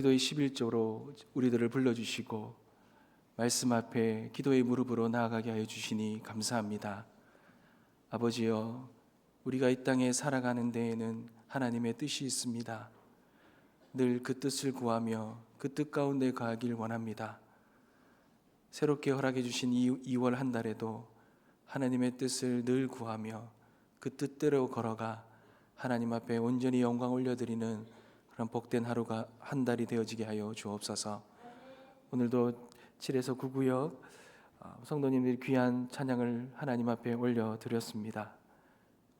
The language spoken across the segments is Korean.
기도의 11조로 우리들을 불러주시고 말씀 앞에 기도의 무릎으로 나아가게 하여 주시니 감사합니다. 아버지여, 우리가 이 땅에 살아가는 데에는 하나님의 뜻이 있습니다. 늘 그 뜻을 구하며 그 뜻 가운데 가길 원합니다. 새롭게 허락해 주신 2월 한 달에도 하나님의 뜻을 늘 구하며 그 뜻대로 걸어가 하나님 앞에 온전히 영광 올려드리는 그런 복된 하루가 한 달이 되어지게 하여 주옵소서. 오늘도 7에서 9구역 성도님들이 귀한 찬양을 하나님 앞에 올려드렸습니다.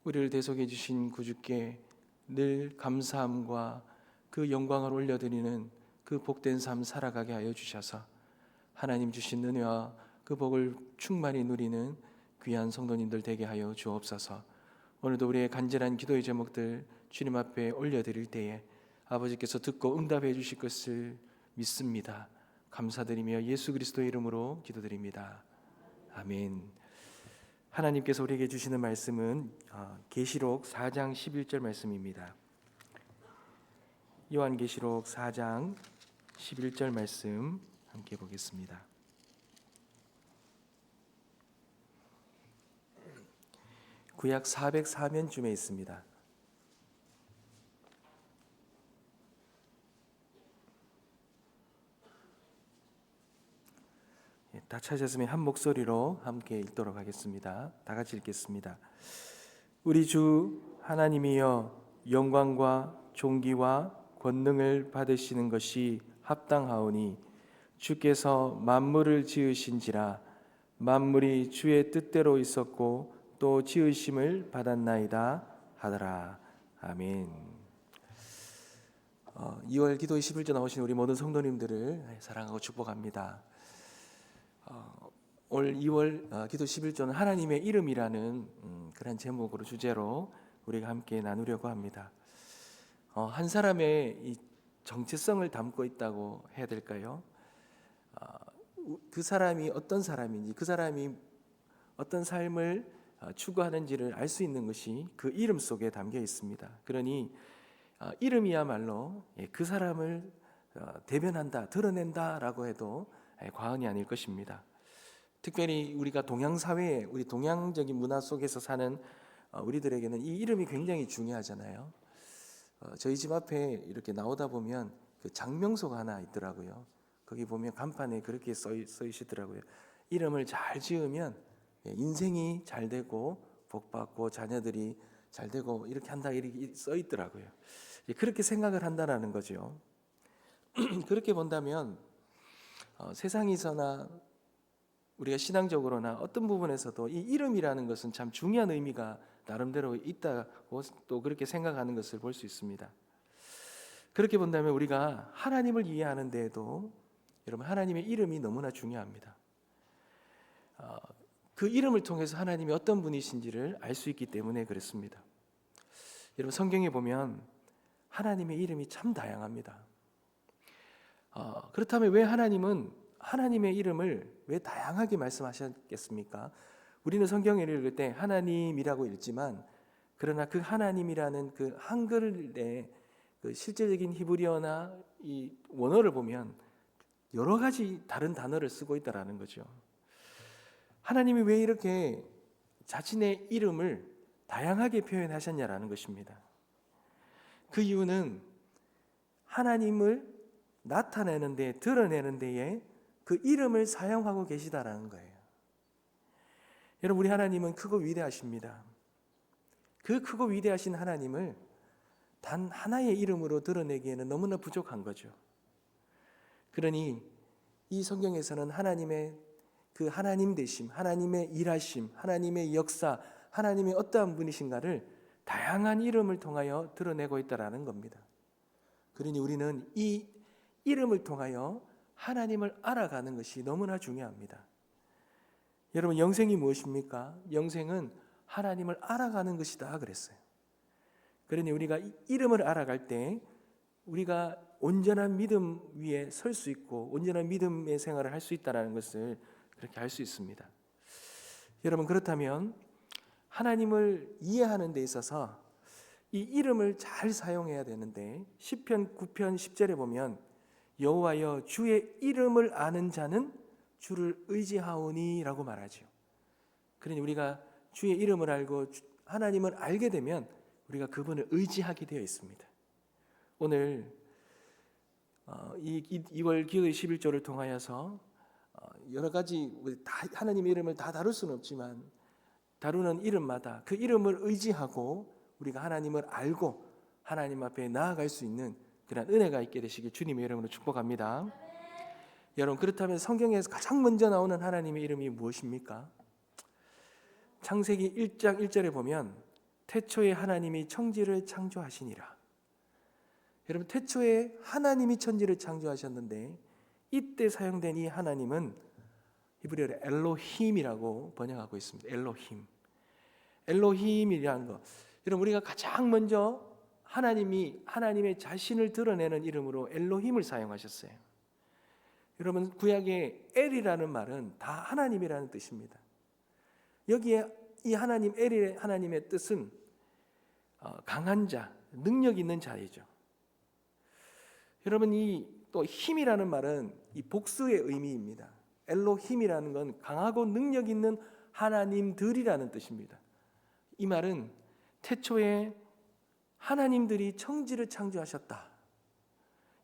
우리를 대속해 주신 구주께 늘 감사함과 그 영광을 올려드리는 그 복된 삶 살아가게 하여 주셔서 하나님 주신 은혜와 그 복을 충만히 누리는 귀한 성도님들 되게 하여 주옵소서. 오늘도 우리의 간절한 기도의 제목들 주님 앞에 올려드릴 때에 아버지께서 듣고 응답해 주실 것을 믿습니다. 감사드리며 예수 그리스도의 이름으로 기도드립니다. 아멘. 하나님께서 우리에게 주시는 말씀은 계시록 4장 11절 말씀입니다. 요한계시록 4장 11절 말씀 함께 보겠습니다. 구약 404면쯤에 있습니다. 다 찾았으면 한 목소리로 함께 읽도록 하겠습니다. 다 같이 읽겠습니다. 우리 주 하나님이여, 영광과 존귀와 권능을 받으시는 것이 합당하오니 주께서 만물을 지으신지라. 만물이 주의 뜻대로 있었고 또 지으심을 받았나이다 하더라. 아멘. 2월 기도의 11조 나오신 우리 모든 성도님들을 사랑하고 축복합니다. 올 2월 기도 11조는 하나님의 이름이라는 그런 제목으로 주제로 우리가 함께 나누려고 합니다. 한 사람의 이 정체성을 담고 있다고 해야 될까요? 그 사람이 어떤 사람인지, 그 사람이 어떤 삶을 추구하는지를 알 수 있는 것이 그 이름 속에 담겨 있습니다. 그러니 이름이야말로 그 사람을 대변한다, 드러낸다라고 해도 과언이 아닐 것입니다. 특별히 우리가 동양 사회에, 우리 동양적인 문화 속에서 사는 우리들에게는 이 이름이 굉장히 중요하잖아요. 저희 집 앞에 이렇게 나오다 보면 그 장명소가 하나 있더라고요. 거기 보면 간판에 그렇게 써 있더라고요. 이름을 잘 지으면 인생이 잘 되고 복받고 자녀들이 잘 되고 이렇게 한다, 이렇게 써 있더라고요. 그렇게 생각을 한다라는 거죠. 그렇게 본다면 세상에서나 우리가 신앙적으로나 어떤 부분에서도 이 이름이라는 것은 참 중요한 의미가 나름대로 있다고 또 그렇게 생각하는 것을 볼 수 있습니다. 그렇게 본다면 우리가 하나님을 이해하는 데에도 여러분, 하나님의 이름이 너무나 중요합니다. 그 이름을 통해서 하나님이 어떤 분이신지를 알 수 있기 때문에 그렇습니다. 여러분, 성경에 보면 하나님의 이름이 참 다양합니다. 그렇다면 왜 하나님은 하나님의 이름을 왜 다양하게 말씀하셨겠습니까? 우리는 성경을 읽을 때 하나님이라고 읽지만, 그러나 그 하나님이라는 그 한글의 그 실제적인 히브리어나 이 원어를 보면 여러 가지 다른 단어를 쓰고 있다라는 거죠. 하나님이 왜 이렇게 자신의 이름을 다양하게 표현하셨냐라는 것입니다. 그 이유는 하나님을 나타내는 데, 드러내는 데에 그 이름을 사용하고 계시다라는 거예요. 여러분, 우리 하나님은 크고 위대하십니다. 그 크고 위대하신 하나님을 단 하나의 이름으로 드러내기에는 너무나 부족한 거죠. 그러니 이 성경에서는 하나님의 그 하나님 되심, 하나님의 일하심, 하나님의 역사, 하나님의 어떠한 분이신가를 다양한 이름을 통하여 드러내고 있다라는 겁니다. 그러니 우리는 이 이름을 통하여 하나님을 알아가는 것이 너무나 중요합니다. 여러분, 영생이 무엇입니까? 영생은 하나님을 알아가는 것이다 그랬어요. 그러니 우리가 이름을 알아갈 때 우리가 온전한 믿음 위에 설 수 있고 온전한 믿음의 생활을 할 수 있다는 것을 그렇게 알 수 있습니다. 여러분, 그렇다면 하나님을 이해하는 데 있어서 이 이름을 잘 사용해야 되는데, 시편 9편 10절에 보면 여호와여 주의 이름을 아는 자는 주를 의지하오니라고 말하죠. 그러니 우리가 주의 이름을 알고 하나님을 알게 되면 우리가 그분을 의지하게 되어 있습니다. 오늘 이 2월 기도의 11조를 통하여서 여러 가지 하나님의 이름을 다 다룰 수는 없지만 다루는 이름마다 그 이름을 의지하고 우리가 하나님을 알고 하나님 앞에 나아갈 수 있는 그런 은혜가 있게 되시길 주님의 이름으로 축복합니다. 여러분, 그렇다면 성경에서 가장 먼저 나오는 하나님의 이름이 무엇입니까? 창세기 1장 1절에 보면 태초에 하나님이 천지를 창조하시니라. 여러분, 태초에 하나님이 천지를 창조하셨는데 이때 사용된 이 하나님은 히브리어로 엘로힘이라고 번역하고 있습니다. 엘로힘이라는 거. 여러분, 우리가 가장 먼저 하나님의 자신을 드러내는 이름으로 엘로힘을 사용하셨어요. 여러분, 구약의 엘이라는 말은 다 하나님이라는 뜻입니다. 여기에 이 엘의 하나님의 뜻은 강한 자, 능력 있는 자이죠. 여러분, 또 힘이라는 말은 이 복수의 의미입니다. 엘로힘이라는 건 강하고 능력 있는 하나님들이라는 뜻입니다. 이 말은 태초에 하나님들이 천지를 창조하셨다.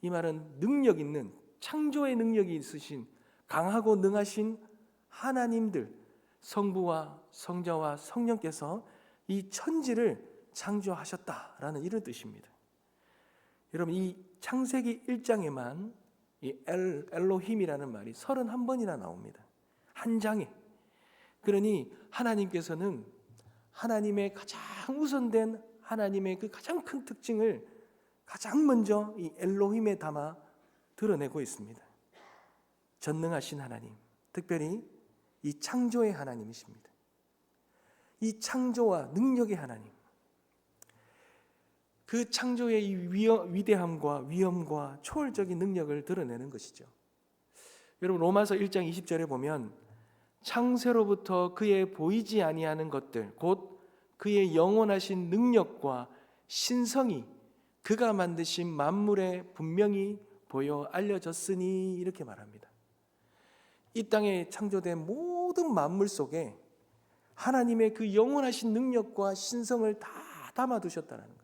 이 말은 능력 있는, 창조의 능력이 있으신 강하고 능하신 하나님들, 성부와 성자와 성령께서 이 천지를 창조하셨다라는 이런 뜻입니다. 여러분, 이 창세기 1장에만 이 엘로힘이라는 말이 31번이나 나옵니다. 한 장에. 그러니 하나님께서는 하나님의 가장 우선된 하나님의 그 가장 큰 특징을 가장 먼저 이 엘로힘에 담아 드러내고 있습니다. 전능하신 하나님, 특별히 이 창조의 하나님이십니다. 이 창조와 능력의 하나님, 그 창조의 이 위대함과 위엄과 초월적인 능력을 드러내는 것이죠. 여러분, 로마서 1장 20절에 보면 창세로부터 그의 보이지 아니하는 것들, 곧 그의 영원하신 능력과 신성이 그가 만드신 만물에 분명히 보여 알려졌으니 이렇게 말합니다. 이 땅에 창조된 모든 만물 속에 하나님의 그 영원하신 능력과 신성을 다 담아두셨다는 거예요.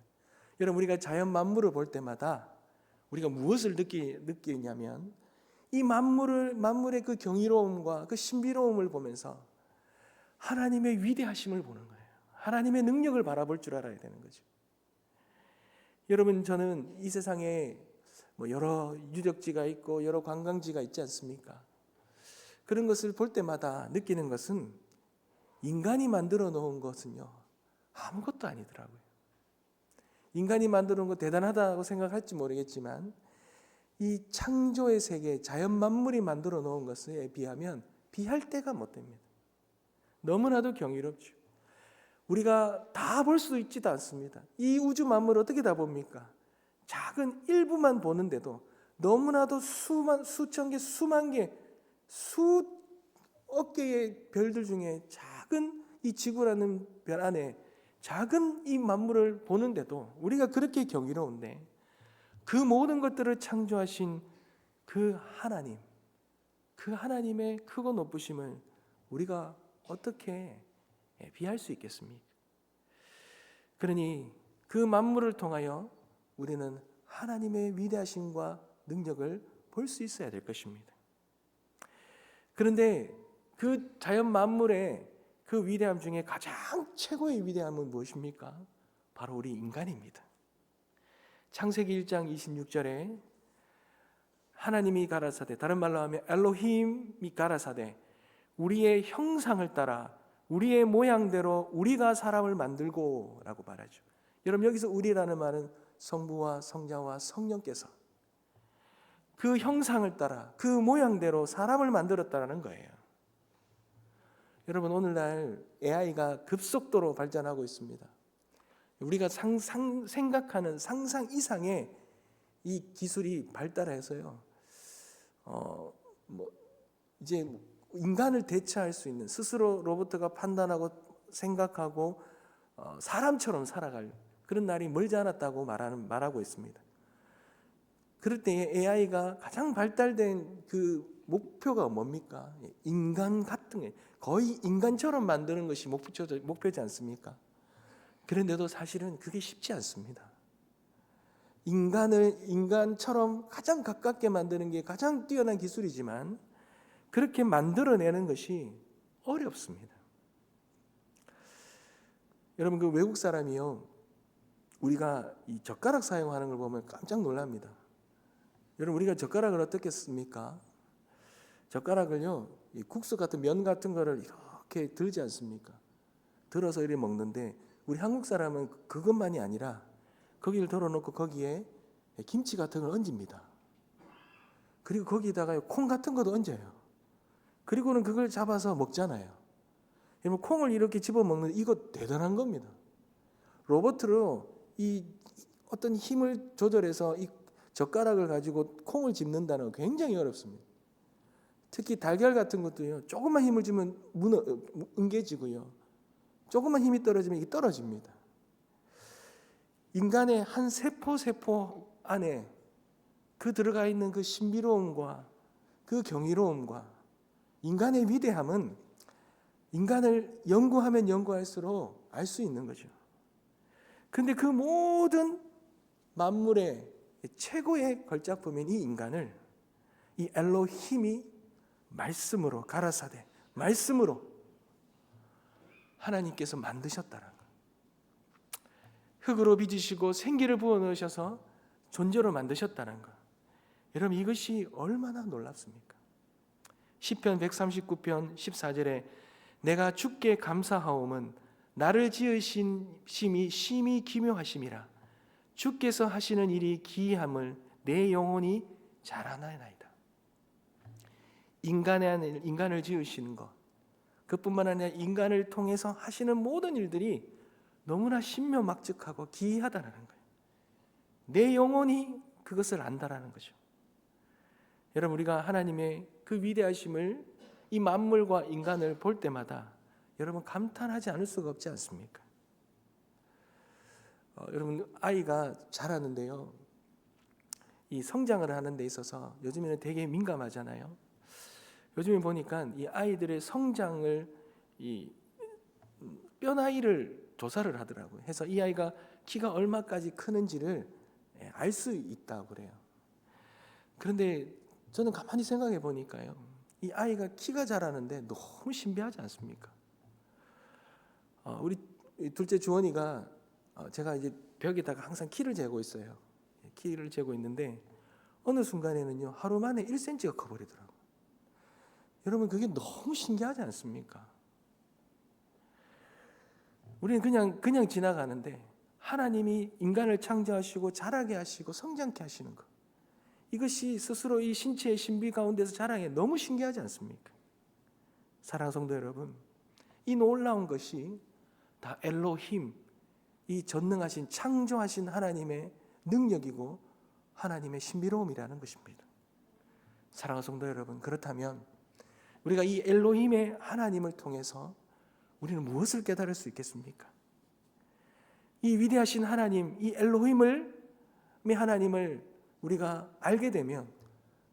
여러분, 우리가 자연 만물을 볼 때마다 우리가 무엇을 느끼냐면 이 만물의 그 경이로움과 그 신비로움을 보면서 하나님의 위대하심을 보는 거예요. 하나님의 능력을 바라볼 줄 알아야 되는 거죠. 여러분, 저는 이 세상에 여러 유적지가 있고 여러 관광지가 있지 않습니까? 그런 것을 볼 때마다 느끼는 것은 인간이 만들어 놓은 것은요, 아무것도 아니더라고요. 인간이 만들어 놓은 거 대단하다고 생각할지 모르겠지만 이 창조의 세계, 자연 만물이 만들어 놓은 것에 비하면 비할 데가 못 됩니다. 너무나도 경이롭죠. 우리가 다 볼 수 있지도 않습니다. 이 우주 만물을 어떻게 다 봅니까? 작은 일부만 보는데도 너무나도 수천 개, 수만 개, 수억 개의 별들 중에 작은 이 지구라는 별 안에 작은 이 만물을 보는데도 우리가 그렇게 경이로운데 그 모든 것들을 창조하신 그 하나님, 그 하나님의 크고 높으심을 우리가 어떻게 비할 수 있겠습니까? 그러니 그 만물을 통하여 우리는 하나님의 위대하심과 능력을 볼 수 있어야 될 것입니다. 그런데 그 자연 만물의 그 위대함 중에 가장 최고의 위대함은 무엇입니까? 바로 우리 인간입니다. 창세기 1장 26절에 하나님이 가라사대, 다른 말로 하면 엘로힘이 가라사대, 우리의 형상을 따라 우리의 모양대로 우리가 사람을 만들고 라고 말하죠. 여러분, 여기서 우리라는 말은 성부와 성자와 성령께서 그 형상을 따라 그 모양대로 사람을 만들었다는 거예요. 여러분, 오늘날 AI가 급속도로 발전하고 있습니다. 우리가 생각하는 상상 이상의 이 기술이 발달해서요, 이제 인간을 대체할 수 있는, 스스로 로봇가 판단하고 생각하고 사람처럼 살아갈 그런 날이 멀지 않았다고 말하고 있습니다. 그럴 때 AI가 가장 발달된 그 목표가 뭡니까? 인간 같은 거의 인간처럼 만드는 것이 목표지 않습니까? 그런데도 사실은 그게 쉽지 않습니다. 인간을 인간처럼 가장 가깝게 만드는 게 가장 뛰어난 기술이지만 그렇게 만들어내는 것이 어렵습니다. 여러분, 그 외국 사람이요, 우리가 이 젓가락 사용하는 걸 보면 깜짝 놀랍니다. 여러분, 우리가 젓가락을 어떻게 씁니까? 젓가락을요, 이 국수 같은 면 같은 거를 이렇게 들지 않습니까? 들어서 이렇게 먹는데 우리 한국 사람은 그것만이 아니라 거기를 덜어놓고 거기에 김치 같은 걸 얹습니다. 그리고 거기다가 콩 같은 것도 얹어요. 그리고는 그걸 잡아서 먹잖아요. 여러분, 콩을 이렇게 집어먹는 이거 대단한 겁니다. 로봇으로 이 어떤 힘을 조절해서 이 젓가락을 가지고 콩을 집는다는 건 굉장히 어렵습니다. 특히 달걀 같은 것도요, 조금만 힘을 주면 응개지고요, 조금만 힘이 떨어지면 이게 떨어집니다. 인간의 한 세포 안에 그 들어가 있는 그 신비로움과 그 경이로움과 인간의 위대함은 인간을 연구하면 연구할수록 알 수 있는 거죠. 그런데 그 모든 만물의 최고의 걸작품인 이 인간을 이 엘로힘이 말씀으로, 가라사대 말씀으로 하나님께서 만드셨다는 것. 흙으로 빚으시고 생기를 부어넣으셔서 존재로 만드셨다는 것. 여러분, 이것이 얼마나 놀랍습니까? 시편 139편 14절에 내가 주께 감사하옴은 나를 지으신 심이 심히 기묘하심이라. 주께서 하시는 일이 기이함을 내 영혼이 잘 아나이다. 인간을 지으시는 것, 그뿐만 아니라 인간을 통해서 하시는 모든 일들이 너무나 신묘막측하고 기이하다는 거예요. 내 영혼이 그것을 안다라는 거죠. 여러분, 우리가 하나님의 그 위대하심을 이 만물과 인간을 볼 때마다 여러분 감탄하지 않을 수가 없지 않습니까? 여러분, 아이가 자라는데요, 이 성장을 하는 데 있어서 요즘에는 되게 민감하잖아요. 요즘에 보니까 이 아이들의 성장을 이 뼈나이를 조사를 하더라고요. 해서 이 아이가 키가 얼마까지 크는지를 알 수 있다고 그래요. 그런데 저는 가만히 생각해 보니까요, 이 아이가 키가 자라는데 너무 신비하지 않습니까? 우리 둘째 주원이가 제가 이제 벽에다가 항상 키를 재고 있어요. 키를 재고 있는데 어느 순간에는요, 하루 만에 1cm가 커버리더라고요. 여러분, 그게 너무 신기하지 않습니까? 우리는 그냥 지나가는데 하나님이 인간을 창조하시고 자라게 하시고 성장케 하시는 것, 이것이 스스로 이 신체의 신비 가운데서 자랑해 너무 신기하지 않습니까? 사랑하는 성도 여러분, 이 놀라운 것이 다 엘로힘, 이 전능하신 창조하신 하나님의 능력이고 하나님의 신비로움이라는 것입니다. 사랑하는 성도 여러분, 그렇다면 우리가 이 엘로힘의 하나님을 통해서 우리는 무엇을 깨달을 수 있겠습니까? 이 위대하신 하나님, 이 엘로힘의 하나님을 우리가 알게 되면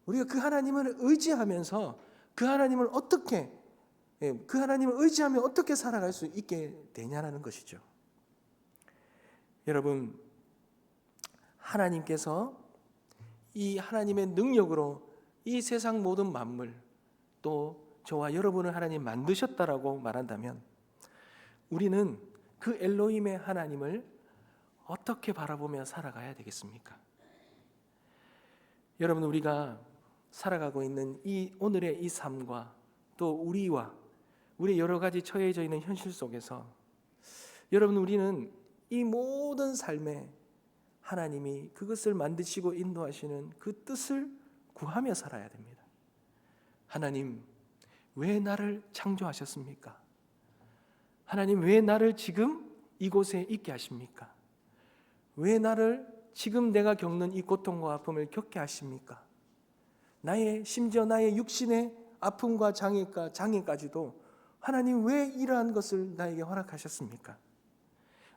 우리가 그 하나님을 의지하면서 그 하나님을 의지하며 어떻게 살아갈 수 있게 되냐라는 것이죠. 여러분, 하나님께서 이 하나님의 능력으로 이 세상 모든 만물, 또 저와 여러분을 하나님 만드셨다라고 말한다면 우리는 그 엘로힘의 하나님을 어떻게 바라보며 살아가야 되겠습니까? 여러분, 우리가 살아가고 있는 이 오늘의 이 삶과 또 우리와 우리 여러 가지 처해져 있는 현실 속에서 여러분, 우리는 이 모든 삶에 하나님이 그것을 만드시고 인도하시는 그 뜻을 구하며 살아야 됩니다. 하나님, 왜 나를 창조하셨습니까? 하나님, 왜 나를 지금 이곳에 있게 하십니까? 왜 나를 지금 내가 겪는 이 고통과 아픔을 겪게 하십니까? 심지어 나의 육신의 아픔과 장애까지도 하나님, 왜 이러한 것을 나에게 허락하셨습니까?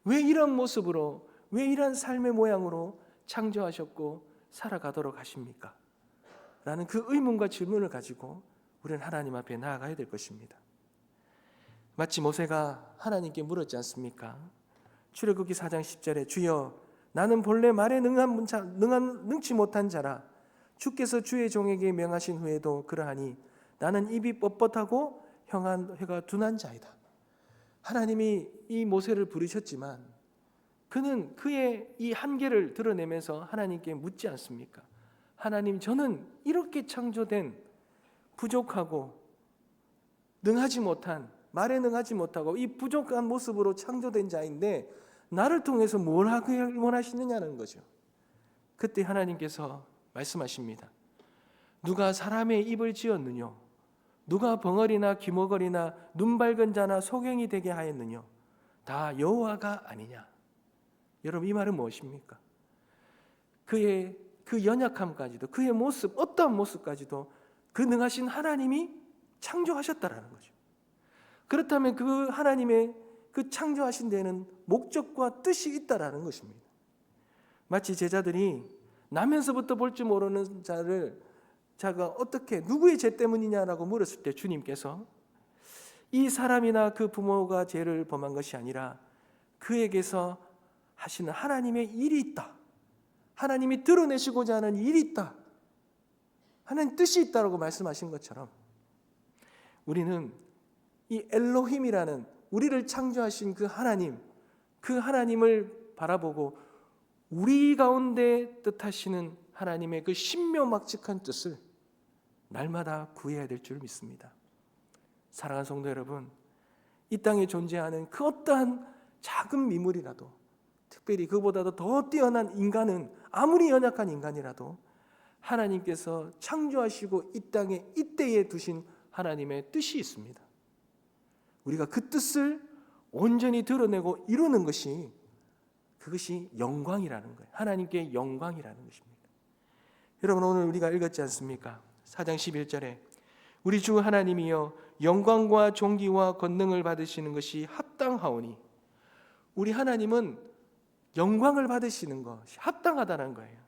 왜 이런 모습으로, 왜 이런 삶의 모양으로 창조하셨고 살아가도록 하십니까? 라는 그 의문과 질문을 가지고 우리는 하나님 앞에 나아가야 될 것입니다. 마치 모세가 하나님께 물었지 않습니까? 출애굽기 4장 10절에 주여 나는 본래 말에 능치 못한 자라 주께서 주의 종에게 명하신 후에도 그러하니 나는 입이 뻣뻣하고 혀가 둔한 자이다. 하나님이 이 모세를 부르셨지만 그는 그의 이 한계를 드러내면서 하나님께 묻지 않습니까? 하나님, 저는 이렇게 창조된 부족하고 능하지 못한, 말에 능하지 못하고 이 부족한 모습으로 창조된 자인데 나를 통해서 뭘 하길 원하시느냐는 거죠. 그때 하나님께서 말씀하십니다. 누가 사람의 입을 지었느냐? 누가 벙어리나 귀머거리나 눈 밝은 자나 소경이 되게 하였느냐? 다 여호와가 아니냐? 여러분, 이 말은 무엇입니까? 그의 그 연약함까지도, 그의 모습, 어떠한 모습까지도 그 능하신 하나님이 창조하셨다라는 거죠. 그렇다면 그 하나님의 그 창조하신 데에는 목적과 뜻이 있다라는 것입니다. 마치 제자들이 나면서부터 볼 줄 모르는 자가 어떻게 누구의 죄 때문이냐라고 물었을 때 주님께서 이 사람이나 그 부모가 죄를 범한 것이 아니라 그에게서 하시는 하나님의 일이 있다. 하나님이 드러내시고자 하는 일이 있다. 하나님 뜻이 있다라고 말씀하신 것처럼 우리는 이 엘로힘이라는 우리를 창조하신 그 하나님을 바라보고 우리 가운데 뜻하시는 하나님의 그 신묘막측한 뜻을 날마다 구해야 될 줄 믿습니다. 사랑하는 성도 여러분, 이 땅에 존재하는 그 어떠한 작은 미물이라도, 특별히 그보다도 더 뛰어난 인간은 아무리 연약한 인간이라도 하나님께서 창조하시고 이 땅에 이때에 두신 하나님의 뜻이 있습니다. 우리가 그 뜻을 온전히 드러내고 이루는 것이 그것이 영광이라는 거예요. 하나님께 영광이라는 것입니다. 여러분, 오늘 우리가 읽었지 않습니까? 4장 11절에 우리 주 하나님이여 영광과 존귀와 권능을 받으시는 것이 합당하오니, 우리 하나님은 영광을 받으시는 것이 합당하다는 거예요.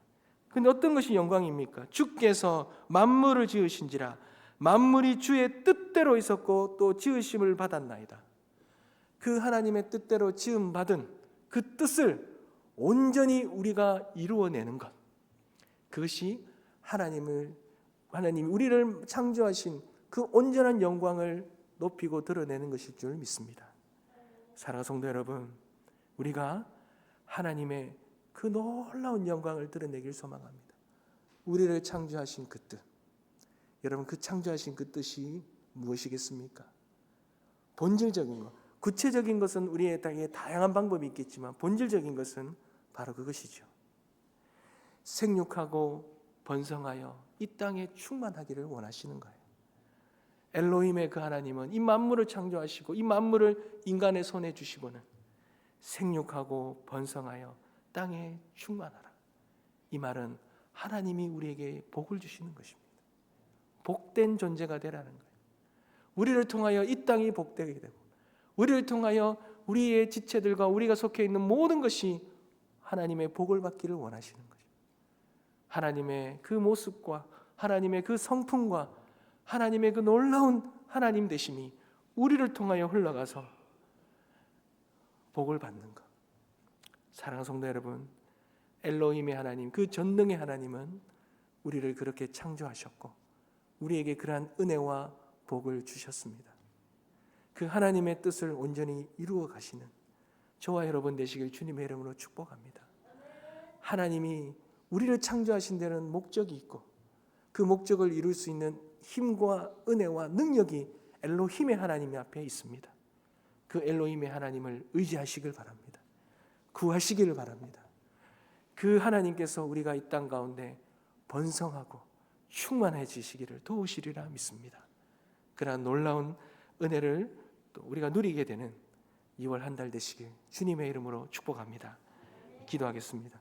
근데 어떤 것이 영광입니까? 주께서 만물을 지으신지라 만물이 주의 뜻대로 있었고 또 지으심을 받았나이다. 그 하나님의 뜻대로 지음 받은 그 뜻을 온전히 우리가 이루어내는 것, 그것이 하나님이 우리를 창조하신 그 온전한 영광을 높이고 드러내는 것일 줄 믿습니다. 사랑하는 성도 여러분, 우리가 하나님의 그 놀라운 영광을 드러내길 소망합니다. 우리를 창조하신 그 뜻, 여러분, 그 창조하신 그 뜻이 무엇이겠습니까? 본질적인 것, 구체적인 것은 우리의 땅에 다양한 방법이 있겠지만 본질적인 것은 바로 그것이죠. 생육하고 번성하여 이 땅에 충만하기를 원하시는 거예요. 엘로힘의 그 하나님은 이 만물을 창조하시고 이 만물을 인간의 손에 주시고는 생육하고 번성하여 땅에 충만하라. 이 말은 하나님이 우리에게 복을 주시는 것입니다. 복된 존재가 되라는 거예요. 우리를 통하여 이 땅이 복되게 되고 우리를 통하여 우리의 지체들과 우리가 속해 있는 모든 것이 하나님의 복을 받기를 원하시는 거죠. 하나님의 그 모습과 하나님의 그 성품과 하나님의 그 놀라운 하나님 되심이 우리를 통하여 흘러가서 복을 받는 것. 사랑하는 성도 여러분, 엘로힘의 하나님, 그 전능의 하나님은 우리를 그렇게 창조하셨고 우리에게 그러한 은혜와 복을 주셨습니다. 그 하나님의 뜻을 온전히 이루어 가시는 저와 여러분 되시길 주님의 이름으로 축복합니다. 하나님이 우리를 창조하신 데는 목적이 있고 그 목적을 이룰 수 있는 힘과 은혜와 능력이 엘로힘의 하나님 앞에 있습니다. 그 엘로힘의 하나님을 의지하시길 바랍니다. 구하시기를 바랍니다. 그 하나님께서 우리가 이 땅 가운데 번성하고 충만해지시기를 도우시리라 믿습니다. 그러한 놀라운 은혜를 또 우리가 누리게 되는 2월 한 달 되시길 주님의 이름으로 축복합니다. 기도하겠습니다.